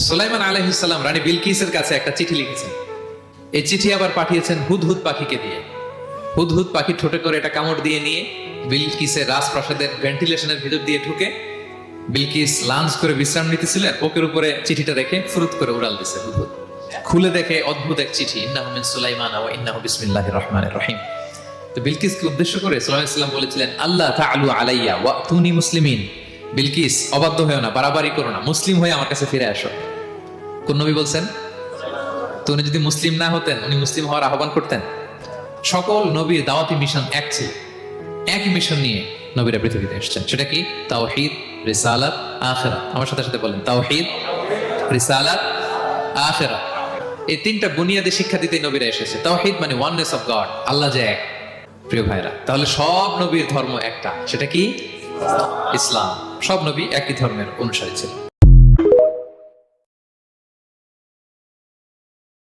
সুলাইমান আলাইহিস সালাম রানী বিলকিসের কাছে একটা চিঠি লিখেছেন। এই চিঠি আবার পাঠিয়েছেন হুদহুদ পাখিকে দিয়ে। হুদহুদ পাখি ঠোঁটে করে এটা কামড় দিয়ে নিয়ে বিলকিসের রাজপ্রাসাদের ভেন্টিলেশনের ভিতর দিয়ে ঢুকে বিলকিস লাঞ্চ করে বিশ্রাম নিতেছিলেন, ওকের উপরে চিঠিটা রেখে ফুরুত করে উড়াল দিছে হুদহুদ। খুলে দেখে অদ্ভুত এক চিঠি, ইন্নাহু মিন সুলাইমান ওয়া ইন্নাহু বিসমিল্লাহির রহমানির রহিম। তো বিলকিসকে উদ্দেশ্য করে সাল্লাল্লাহু আলাইহি ওয়াসাল্লাম বলেছিলেন, আল্লাহ তাআলু আলাইয়া ওয়াতুনি মুসলিমিন। বিলকিস, অবাধ্য হয়েও না, বাড়াবাড়ি করো না, মুসলিম হয়ে আমার কাছে ফিরে আসো। কোন নবী বলছেন? তো উনি যদি মুসলিম না হতেন, উনি মুসলিম হওয়ার আহ্বান করতেন? সকল নবীর দাওয়াতি মিশন এক ছিল, একই মিশন নিয়ে নবীরা পৃথিবীতে এসেছেন। সেটা কি? তাওহীদ, রিসালাত, আখিরাত। আমার সাথে সাথে বলেন, তাওহীদ, রিসালাত, আখিরাত। এই তিনটা বুনিয়াদী শিক্ষা দিতে নবীরা এসেছে। তাওহীদ মানে ওয়াননেস অফ গড, আল্লাহ যে এক। প্রিয় ভাইরা, তাহলে সব নবীর ধর্ম একটা, সেটা কি? ইসলাম। সব নবী একই ধর্মের অনুসারী ছিলেন।